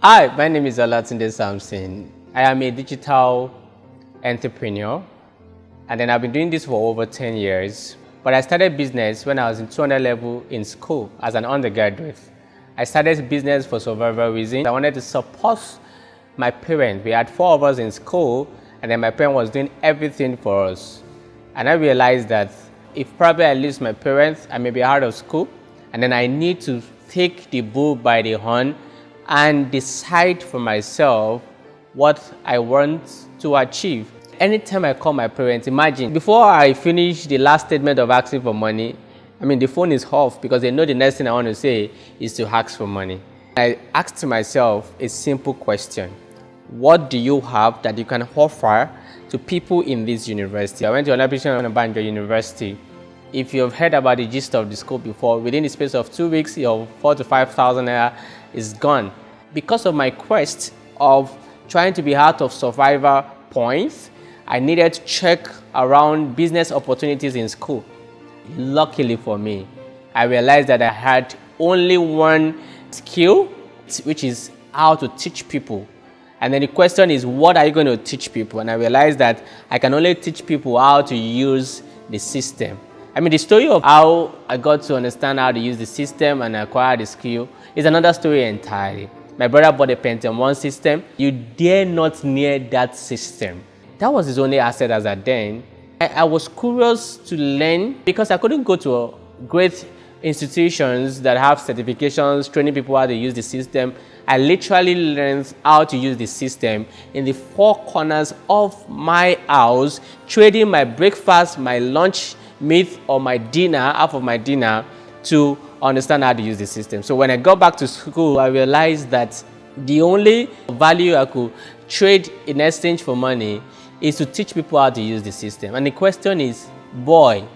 Hi, my name is Olatunde Samson. I am a digital entrepreneur, and then I've been doing this for over 10 years. But I started business when I was in 200 level in school as an undergraduate. I started business for survival reasons. I wanted to support my parents. We had 4 of us in school, and then my parent was doing everything for us. And I realized that if probably I lose my parents, I may be out of school, and then I need to take the bull by the horn and decide for myself what I want to achieve. Anytime I call my parents, imagine, before I finish the last statement of asking for money, the phone is off because they know the next thing I want to say is to ask for money. I asked myself a simple question. What do you have that you can offer to people in this university? I went to Olatunde University. If you've heard about the gist of the school before, within the space of 2 weeks, your 4,000 to 5,000 naira is gone. Because of my quest of trying to be out of survivor points, I needed to check around business opportunities in school. Luckily for me, I realized that I had only one skill, which is how to teach people. And then the question is, what are you going to teach people? And I realized that I can only teach people how to use the system. The story of how I got to understand how to use the system and acquire the skill is another story entirely. My brother bought a Pentium 1 system. You dare not near that system. That was his only asset as at then. I was curious to learn because I couldn't go to great institutions that have certifications, training people how to use the system. I literally learned how to use the system in the 4 corners of my house, trading my breakfast, my lunch meat, or my dinner, half of my dinner, to understand how to use the system. So when I got back to school, I realized that the only value I could trade in exchange for money is to teach people how to use the system. And the question is, boy,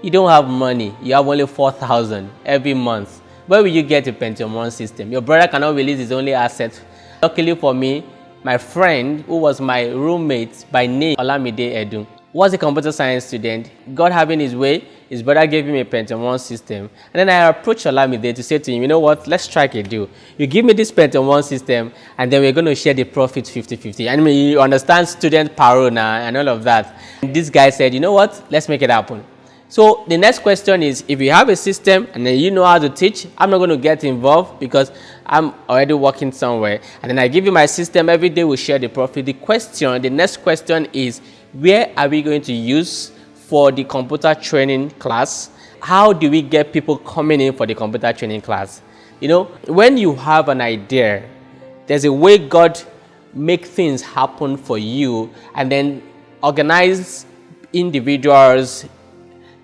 you don't have money, you have only 4,000 every month. Where will you get a Pentium 1 system? Your brother cannot release his only asset. Luckily for me, my friend, who was my roommate by name, Olamide Edun, was a computer science student. God having his way, his brother gave him a Pentium 1 system. And then I approached Olamide to say to him, you know what, let's strike a deal. You give me this Pentium 1 system, and then we're going to share the profit 50-50. You understand student parole now and all of that. And this guy said, you know what, let's make it happen. So the next question is, if you have a system and then you know how to teach, I'm not going to get involved because I'm already working somewhere. And then I give you my system, every day we share the profit. The next question is, where are we going to use for the computer training class? How do we get people coming in for the computer training class? When you have an idea, there's a way God make things happen for you and then organize individuals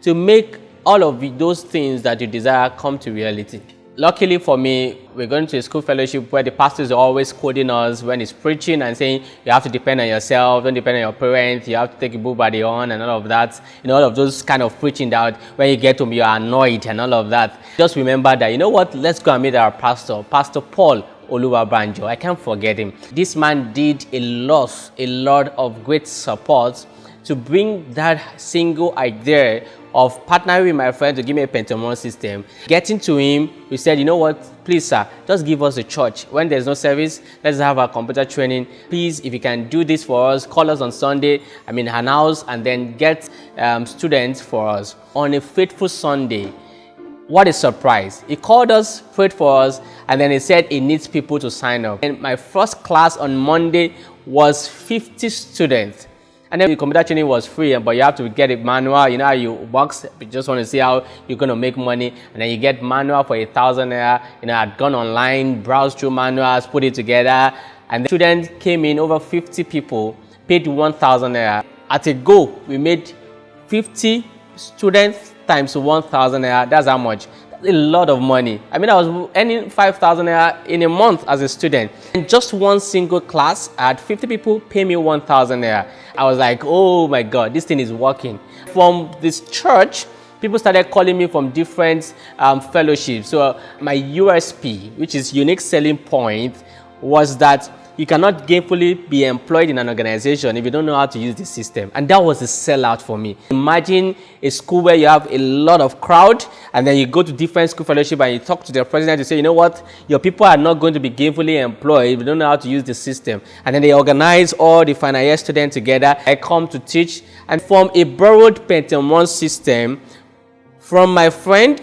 to make all of those things that you desire come to reality. Luckily for me, we're going to a school fellowship where the pastors are always quoting us when he's preaching and saying, you have to depend on yourself, don't depend on your parents, you have to take a bull by the horn and all of that. All of those kind of preaching that when you get home, you're annoyed and all of that. Just remember that, you know what, let's go and meet our pastor, Pastor Paul Oluwabanjo. I can't forget him. This man did a lot of great support to bring that single idea of partnering with my friend to give me a Pentium 1 system. Getting to him, we said, you know what, please sir, just give us a church. When there's no service, let's have our computer training. Please, if you can do this for us, call us on Sunday, an house, and then get students for us. On a faithful Sunday, what a surprise. He called us, prayed for us, and then he said he needs people to sign up. And my first class on Monday was 50 students. And then the computer training was free, but you have to get it manual. You know how it works. You just want to see how you're going to make money. And then you get manual for 1,000 naira. I'd gone online, browsed through manuals, put it together. And the students came in, over 50 people, paid 1,000 naira. At a go, we made 50 students times 1,000 naira. That's how much. That's a lot of money. I was earning 5,000 naira in a month as a student. In just one single class, I had 50 people pay me 1,000 naira. I was like, oh my God, this thing is working. From this church, people started calling me from different fellowships. So my USP, which is unique selling point, was that you cannot gainfully be employed in an organization if you don't know how to use the system. And that was a sellout for me. Imagine a school where you have a lot of crowd, and then you go to different school fellowship and you talk to the president to say, you know what, your people are not going to be gainfully employed if you don't know how to use the system. And then they organize all the final year students together. I come to teach, and from a borrowed Pentium 1 system from my friend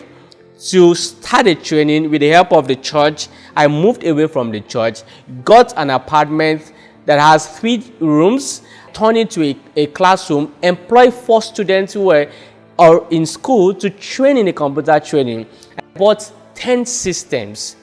to start a training with the help of the church, I moved away from the church, got an apartment that has 3 rooms, turned into a classroom, employed 4 students who were in school to train in the computer training. I bought 10 systems.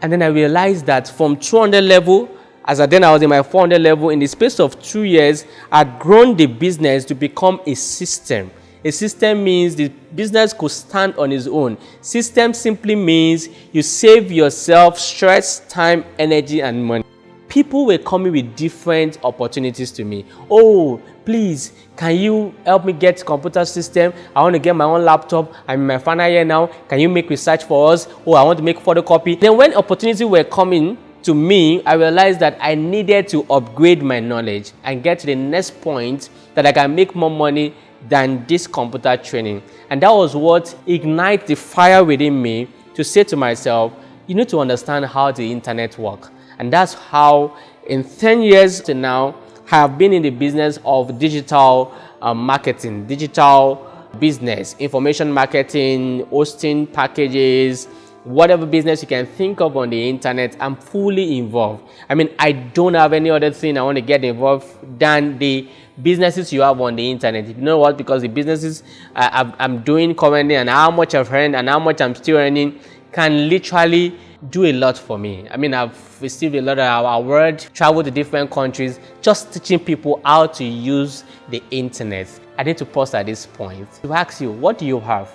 And then I realized that from 200 level, as I was in my 400 level, in the space of 2 years, I'd grown the business to become a system. A system means the business could stand on its own. System simply means you save yourself stress, time, energy, and money. People were coming with different opportunities to me. Oh, please, can you help me get a computer system? I want to get my own laptop. I'm in my final year now. Can you make research for us? Oh, I want to make photocopy. Then when opportunities were coming to me, I realized that I needed to upgrade my knowledge and get to the next point that I can make more money than this computer training. And that was what ignited the fire within me to say to myself, you need to understand how the internet works. And that's how in 10 years to now, I have been in the business of digital marketing, digital business, information marketing, hosting packages, whatever business you can think of on the internet. I'm fully involved. I mean, I don't have any other thing I want to get involved than the businesses you have on the internet. You know what? Because the businesses I'm doing currently and how much I've earned and how much I'm still earning can literally do a lot for me. I mean, I've received a lot of awards, traveled to different countries, just teaching people how to use the internet. I need to pause at this point to ask you, what do you have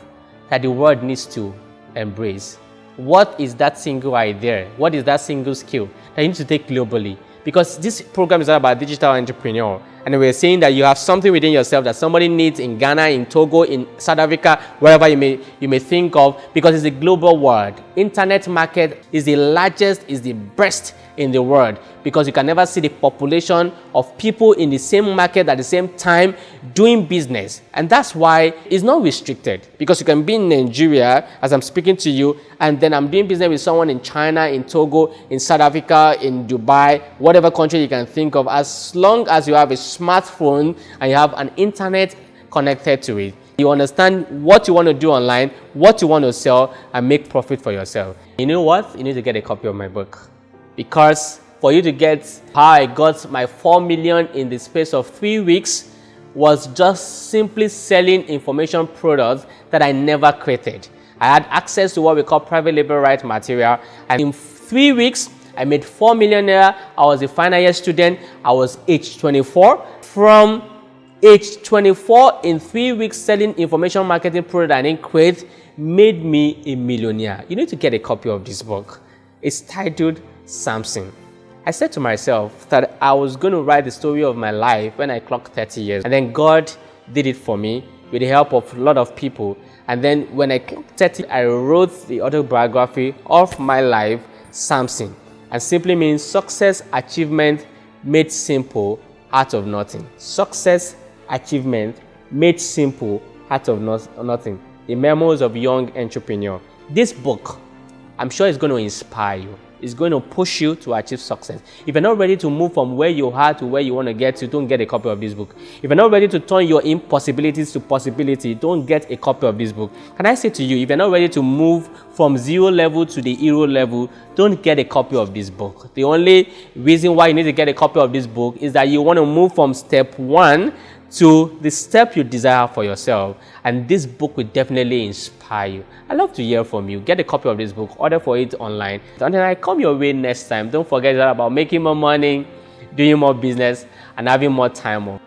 that the world needs to embrace? What is that single idea? What is that single skill that you need to take globally? Because this program is all about digital entrepreneur. And we're saying that you have something within yourself that somebody needs in Ghana, in Togo, in South Africa, wherever you may think of, because it's a global world. Internet market is the largest, is the best in the world, because you can never see the population of people in the same market at the same time doing business. And that's why it's not restricted, because you can be in Nigeria as I'm speaking to you, and then I'm doing business with someone in China, in Togo, in South Africa, in Dubai, whatever country you can think of, as long as you have a smartphone and you have an internet connected to it. You understand what you want to do online, what you want to sell, and make profit for yourself. You know what? You need to get a copy of my book. Because for you to get how I got my 4 million in the space of 3 weeks was just simply selling information products that I never created. I had access to what we call private label right material, and in 3 weeks, I made 4 million naira. I was a final year student. I was age 24. From age 24, in 3 weeks, selling information marketing product I didn't create made me a millionaire. You need to get a copy of this book. It's titled Samson. I said to myself that I was going to write the story of my life when I clocked 30 years. And then God did it for me with the help of a lot of people. And then when I clocked 30, I wrote the autobiography of my life, Samson. And simply means success, achievement made simple out of nothing. Success, achievement made simple out of nothing. The Memoirs of a Young Entrepreneur. This book, I'm sure, is going to inspire you. It's going to push you to achieve success. If you're not ready to move from where you are to where you want to get to, don't get a copy of this book. If you're not ready to turn your impossibilities to possibility, don't get a copy of this book. Can I say to you, if you're not ready to move from 0 level to the hero level, don't get a copy of this book. The only reason why you need to get a copy of this book is that you want to move from step 1 to the step you desire for yourself, and this book will definitely inspire you. I'd love to hear from you. Get a copy of this book, order for it online. Until I come your way next time, don't forget that about making more money, doing more business, and having more time off.